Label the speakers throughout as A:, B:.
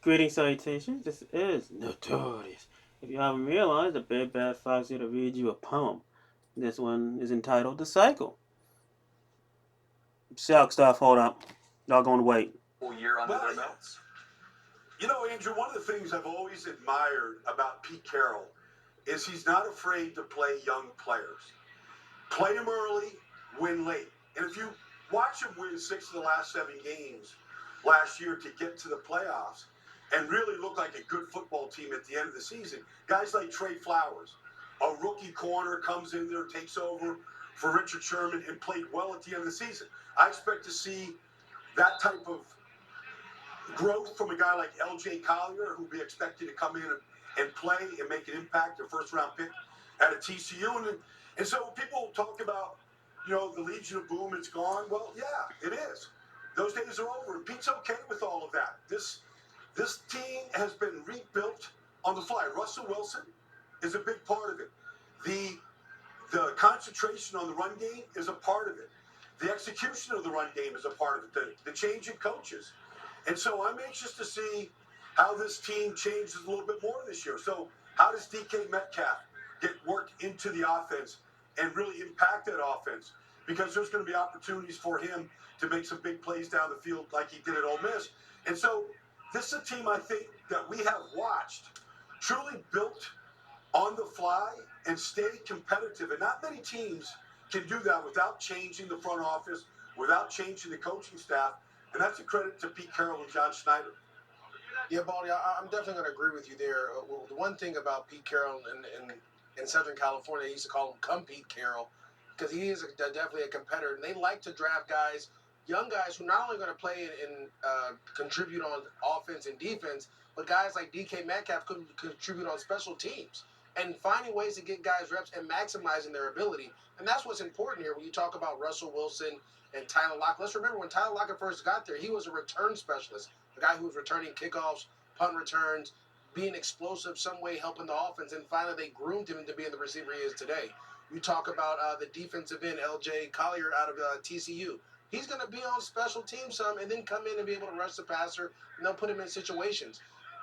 A: Greetings, salutations. This is Notorious. If you haven't realized, the Big Bad Fox here to read you a poem. This one is entitled The Cycle. Silk stuff, hold up. Y'all gonna wait.
B: Whole year under their belts.
C: You know, Andrew, one of the things I've always admired about Pete Carroll is he's not afraid to play young players. Play them early, win late. And if you watch him win 6 of the last 7 games last year to get to the playoffs and really look like a good football team at the end of the season, guys like Trey Flowers, a rookie corner, comes in there, takes over for Richard Sherman and played well at the end of the season. I expect to see that type of growth from a guy like L.J. Collier, who'll be expected to come in and play and make an impact, a first-round pick at a TCU. And so people talk about, the Legion of Boom, it's gone. Well, yeah, it is. Those days are over, and Pete's okay with all of that. This team has been rebuilt on the fly. Russell Wilson is a big part of it. The concentration on the run game is a part of it. The execution of the run game is a part of it. The change in coaches. And so I'm anxious to see how this team changes a little bit more this year. So how does DK Metcalf get worked into the offense and really impact that offense? Because there's going to be opportunities for him to make some big plays down the field like he did at Ole Miss. And so this is a team I think that we have watched truly built on the fly and stay competitive. And not many teams can do that without changing the front office, without changing the coaching staff. And that's a credit to Pete Carroll and John Schneider.
D: Yeah, Baldy, I'm definitely going to agree with you there. Well, the one thing about Pete Carroll in Southern California, they used to call him Come Pete Carroll, because he is definitely a competitor. And they like to draft guys, young guys, who not only going to play and contribute on offense and defense, but guys like DK Metcalf could contribute on special teams. And finding ways to get guys reps and maximizing their ability. And that's what's important here when you talk about Russell Wilson and Tyler Lockett. Let's remember when Tyler Lockett first got there, he was a return specialist, a guy who was returning kickoffs, punt returns, being explosive some way, helping the offense. And finally, they groomed him into being the receiver he is today. You talk about the defensive end, L.J. Collier out of TCU. He's going to be on special teams some and then come in and be able to rush the passer, and they'll put him in situations.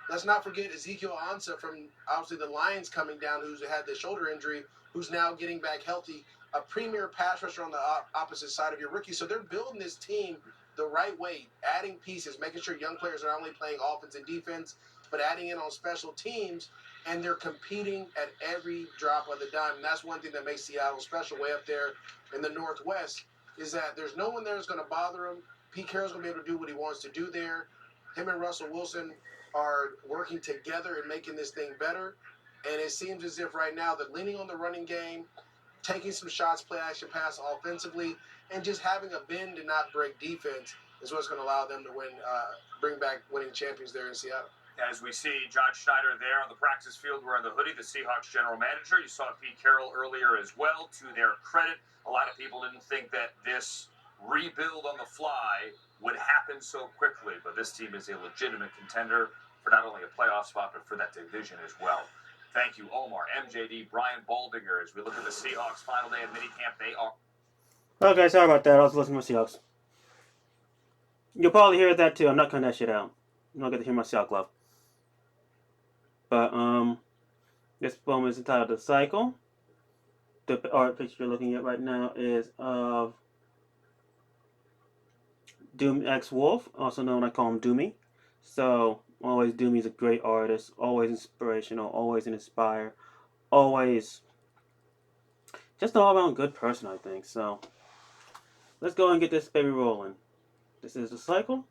D: Let's not forget Ezekiel Ansah from obviously the Lions coming down, who's had the shoulder injury, who's now getting back healthy. A premier pass rusher on the opposite side of your rookie. So they're building this team the right way, adding pieces, making sure young players are not only playing offense and defense, but adding in on special teams, and they're competing at every drop of the dime. And that's one thing that makes Seattle special way up there in the Northwest, is that there's no one there that's going to bother him. Pete Carroll's going to be able to do what he wants to do there. Him and Russell Wilson are working together and making this thing better. And it seems as if right now they're leaning on the running game, taking some shots, play action pass offensively, and just having a bend and not break defense is what's going to allow them to win, bring back winning champions there in Seattle.
B: As we see John Schneider there on the practice field wearing the hoodie, the Seahawks general manager. You saw Pete Carroll earlier as well. To their credit, a lot of people didn't think that this rebuild on the fly would happen so quickly, but this team is a legitimate contender for not only a playoff spot, but for that division as well. Thank you, Omar, MJD, Brian Baldinger. As we look at the Seahawks' final day of minicamp, they are...
A: Okay, sorry about that. I was listening to my Seahawks. You'll probably hear that too. I'm not cutting that shit out. I'm not going to hear my Seahawks love. But, this poem is entitled The Cycle. The art picture you're looking at right now is of Doom X Wolf, also known, I call him Doomy. So, always Doomy's a great artist, always inspirational, always inspire, always just an all-around good person, I think. So, let's go and get this baby rolling. This is The Cycle.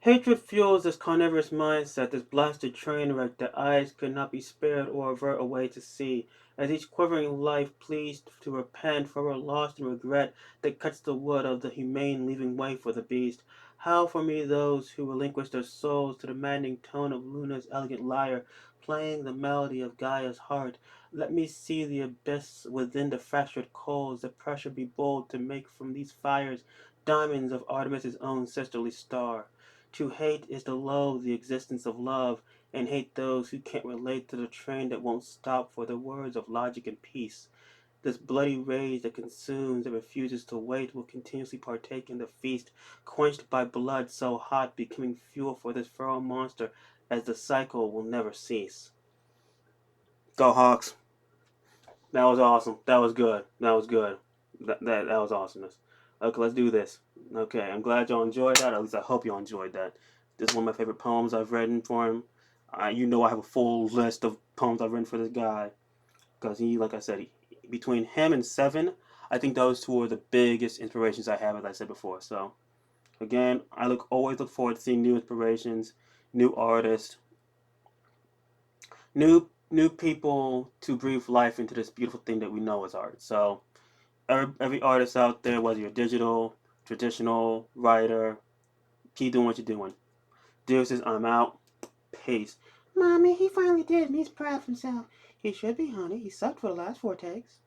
A: Hatred fuels this carnivorous mindset, this blasted train wreck that eyes could not be spared or avert away to see, as each quivering life pleads to repent for her loss and regret that cuts the wood of the humane, leaving way for the beast. How for me those who relinquish their souls to the maddening tone of Luna's elegant lyre, playing the melody of Gaia's heart. Let me see the abyss within the fractured coals, the pressure be bold to make from these fires diamonds of Artemis's own sisterly star. To hate is to loathe the existence of love, and hate those who can't relate to the train that won't stop for the words of logic and peace. This bloody rage that consumes and refuses to wait will continuously partake in the feast, quenched by blood so hot, becoming fuel for this feral monster as the cycle will never cease. Go Hawks! That was awesome. That was good. That was good. That was awesomeness. Okay, let's do this. Okay, I'm glad y'all enjoyed that. At least I hope y'all enjoyed that. This is one of my favorite poems I've written for him. You know I have a full list of poems I've written for this guy because he, like I said, between him and Seven, I think those two are the biggest inspirations I have, as I said before. So again, always look forward to seeing new inspirations, new artists, new people to breathe life into this beautiful thing that we know as art. So every artist out there, whether you're digital, traditional, writer, keep doing what you're doing. Deuces, I'm out. Peace. Mommy, he finally did, and he's proud of himself. He should be, honey. He sucked for the last 4 takes.